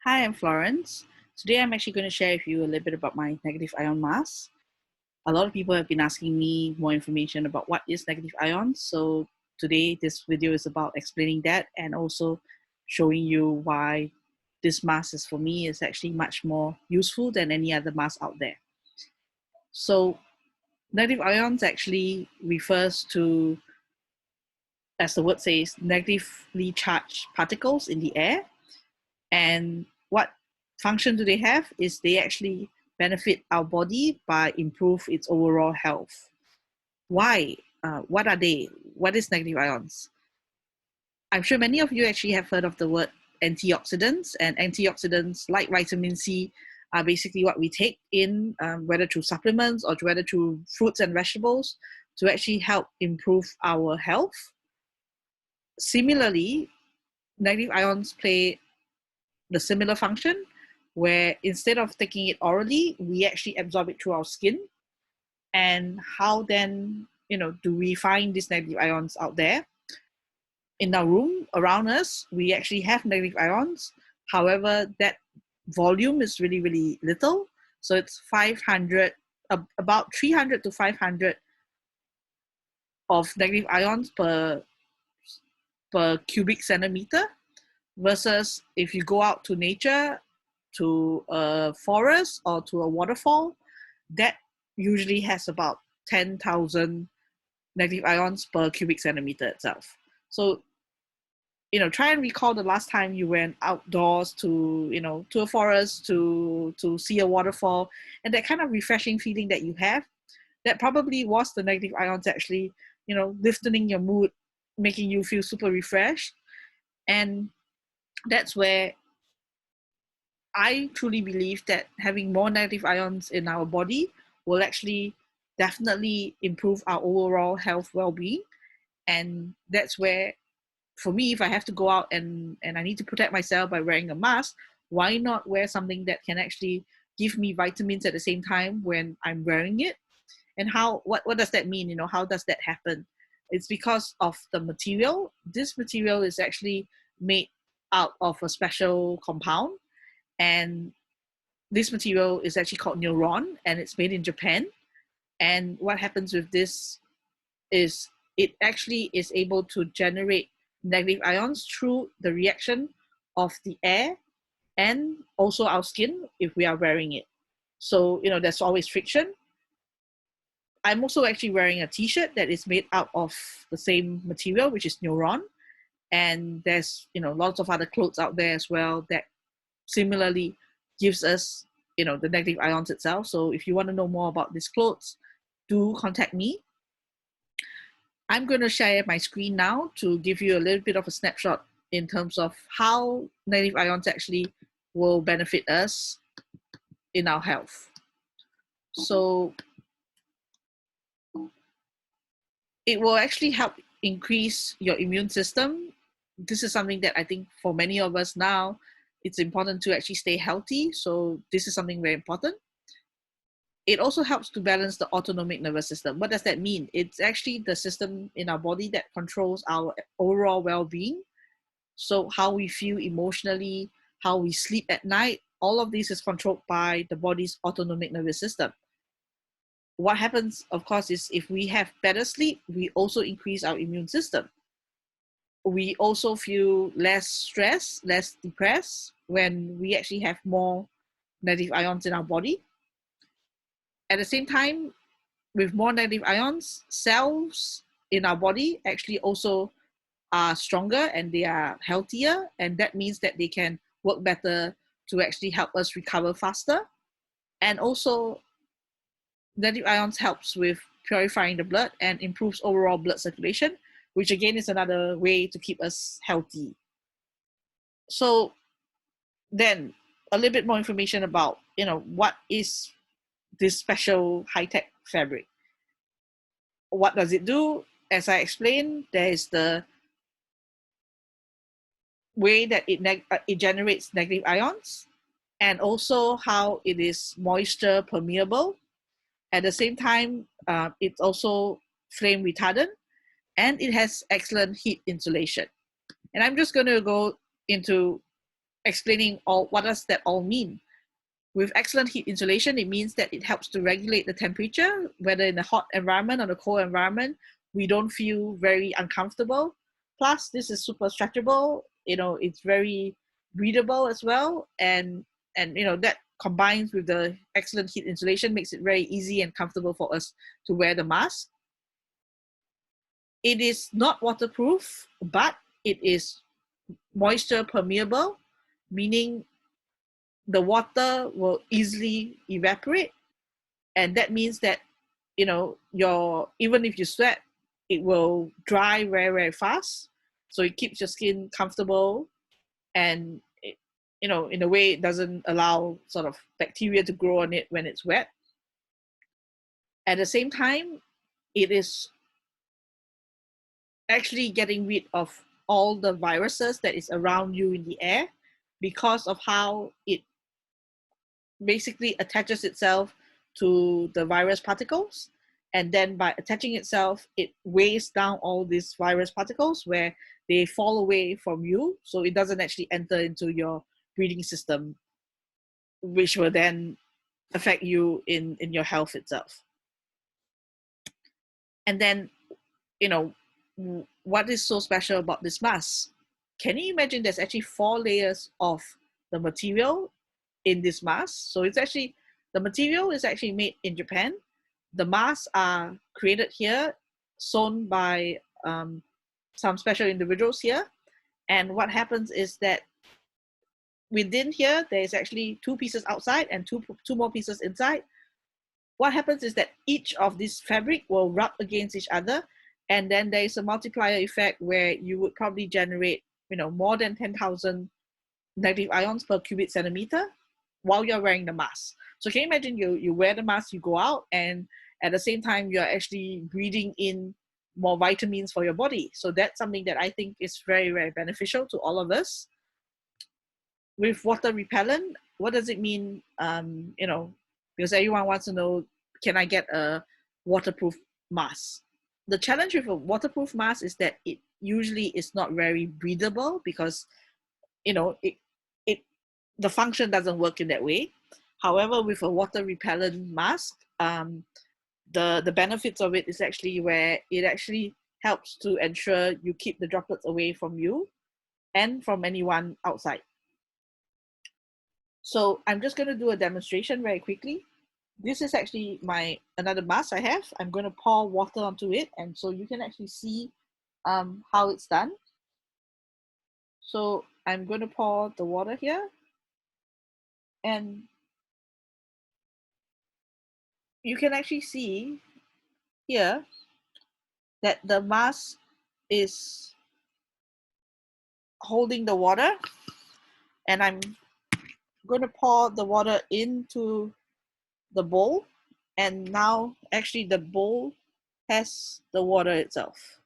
Hi, I'm Florence. Today I'm actually going to share with you a little bit about my negative ion mask. A lot of people have been asking me more information about what is negative ions. So today this video is about explaining that and also showing you why this mask is for me is actually much more useful than any other mask out there. So negative ions actually refers to, as the word says, negatively charged particles in the air. And what function do they have is they actually benefit our body by improve its overall health. Why? What are they? What is negative ions? I'm sure many of you actually have heard of the word antioxidants, and antioxidants like vitamin C are basically what we take in, whether through supplements or whether through fruits and vegetables, to actually help improve our health. Similarly, negative ions play the similar function where instead of taking it orally, we actually absorb it through our skin. And how then, do we find these negative ions out there? In our room around us, we actually have negative ions. However, that volume is really, really little. So it's 500, about 300 to 500 of negative ions per cubic centimeter, versus if you go out to nature, to a forest or to a waterfall, that usually has about 10,000 negative ions per cubic centimeter itself. So, try and recall the last time you went outdoors to a forest, to see a waterfall, and that kind of refreshing feeling that you have, that probably was the negative ions actually, lifting your mood, making you feel super refreshed. And that's where I truly believe that having more negative ions in our body will actually definitely improve our overall health well-being. And that's where, for me, if I have to go out and I need to protect myself by wearing a mask, why not wear something that can actually give me vitamins at the same time when I'm wearing it? And what does that mean? How does that happen? It's because of the material. This material is actually made out of a special compound, and this material is actually called NEORON, and it's made in Japan. And what happens with this is it actually is able to generate negative ions through the reaction of the air and also our skin if we are wearing it. So, there's always friction. I'm also actually wearing a t-shirt that is made out of the same material, which is NEORON. And there's, lots of other clothes out there as well that similarly gives us, the negative ions itself. So if you want to know more about these clothes, do contact me. I'm going to share my screen now to give you a little bit of a snapshot in terms of how negative ions actually will benefit us in our health. So it will actually help increase your immune system. This is something that I think for many of us now, it's important to actually stay healthy. So this is something very important. It also helps to balance the autonomic nervous system. What does that mean? It's actually the system in our body that controls our overall well-being. So how we feel emotionally, how we sleep at night, all of this is controlled by the body's autonomic nervous system. What happens, of course, is if we have better sleep, we also increase our immune system. We also feel less stressed, less depressed when we actually have more negative ions in our body. At the same time, with more negative ions, cells in our body actually also are stronger and they are healthier, and that means that they can work better to actually help us recover faster. And also, negative ions helps with purifying the blood and improves overall blood circulation, which again is another way to keep us healthy. So then a little bit more information about, what is this special high-tech fabric. What does it do? As I explained, there is the way that it generates negative ions, and also how it is moisture permeable. At the same time, it's also flame retardant, and it has excellent heat insulation. And I'm just going to go into explaining what does that all mean. With excellent heat insulation, it means that it helps to regulate the temperature, whether in a hot environment or a cold environment, we don't feel very uncomfortable. Plus, this is super stretchable. It's very breathable as well, and that combines with the excellent heat insulation makes it very easy and comfortable for us to wear the mask. It is not waterproof, but it is moisture permeable, meaning the water will easily evaporate, and that means that even if you sweat, it will dry very, very fast. So it keeps your skin comfortable, and in a way, it doesn't allow sort of bacteria to grow on it when it's wet. At the same time, it is actually getting rid of all the viruses that is around you in the air, because of how it basically attaches itself to the virus particles. And then by attaching itself, it weighs down all these virus particles where they fall away from you. So it doesn't actually enter into your breathing system, which will then affect you in your health itself. And then, what is so special about this mask? Can you imagine there's actually 4 layers of the material in this mask? So the material is actually made in Japan. The masks are created here, sewn by some special individuals here. And what happens is that within here, there's actually 2 pieces outside and two more pieces inside. What happens is that each of this fabric will rub against each other, and then there is a multiplier effect where you would probably generate, more than 10,000 negative ions per cubic centimeter while you're wearing the mask. So can you imagine you wear the mask, you go out, and at the same time, you're actually breathing in more vitamins for your body. So that's something that I think is very, very beneficial to all of us. With water repellent, what does it mean? Because everyone wants to know, can I get a waterproof mask? The challenge with a waterproof mask is that it usually is not very breathable, because the function doesn't work in that way. However, with a water repellent mask, the benefits of it is actually where it actually helps to ensure you keep the droplets away from you and from anyone outside. So I'm just going to do a demonstration very quickly. This is actually another mask I have. I'm going to pour water onto it, and so you can actually see how it's done. So I'm going to pour the water here, and you can actually see here that the mask is holding the water, and I'm going to pour the water into the bowl, and now actually the bowl has the water itself.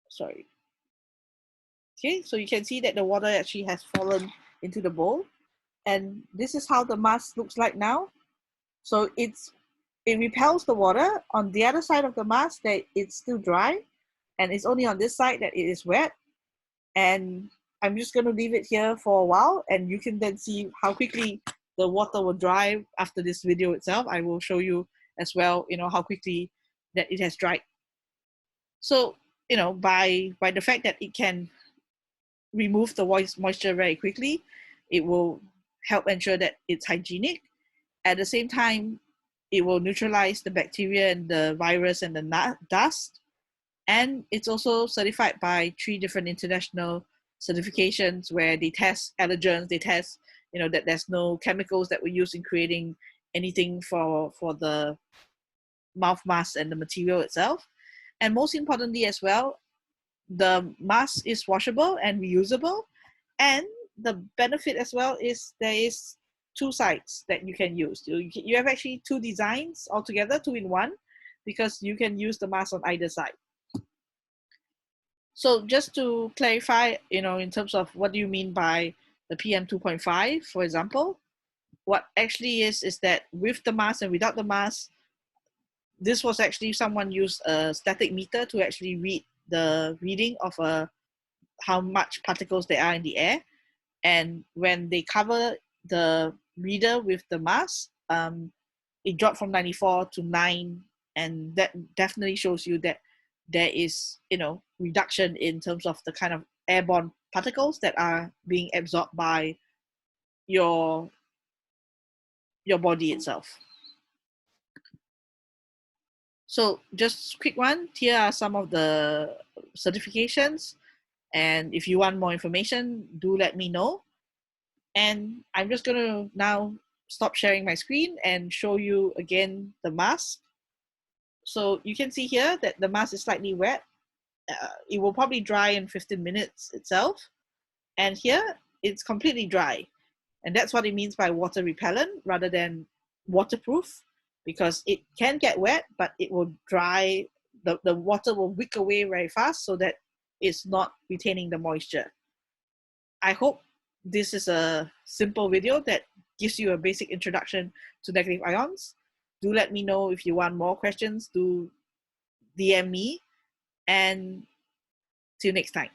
Sorry. Okay, so you can see that the water actually has fallen into the bowl, and this is how the mask looks like now. So it repels the water. On the other side of the mask, that it's still dry, and it's only on this side that it is wet. And I'm just going to leave it here for a while, and you can then see how quickly the water will dry after this video itself. I will show you as well, how quickly that it has dried. So, by the fact that it can remove the moisture very quickly, it will help ensure that it's hygienic. At the same time, it will neutralize the bacteria and the virus and the dust. And it's also certified by 3 different international certifications where they test allergens, they test, that there's no chemicals that were used in creating anything for the mouth mask and the material itself. And most importantly as well, the mask is washable and reusable. And the benefit as well is there is 2 sides that you can use. You have actually 2 designs altogether, 2 in 1, because you can use the mask on either side. So just to clarify, in terms of what do you mean by the PM 2.5, for example, what actually is that with the mask and without the mask, this was actually someone used a static meter to actually read the reading of how much particles there are in the air. And when they cover the reader with the mask, it dropped from 94 to 9, and that definitely shows you that there is, reduction in terms of the kind of airborne particles that are being absorbed by your body itself. So just quick one, here are some of the certifications, and if you want more information, do let me know. And I'm just going to now stop sharing my screen and show you again the mask. So you can see here that the mask is slightly wet. It will probably dry in 15 minutes itself. And here it's completely dry. And that's what it means by water repellent rather than waterproof, because it can get wet, but it will dry. The water will wick away very fast so that it's not retaining the moisture. I hope this is a simple video that gives you a basic introduction to negative ions. Do let me know if you want more questions. Do DM me, and see you next time.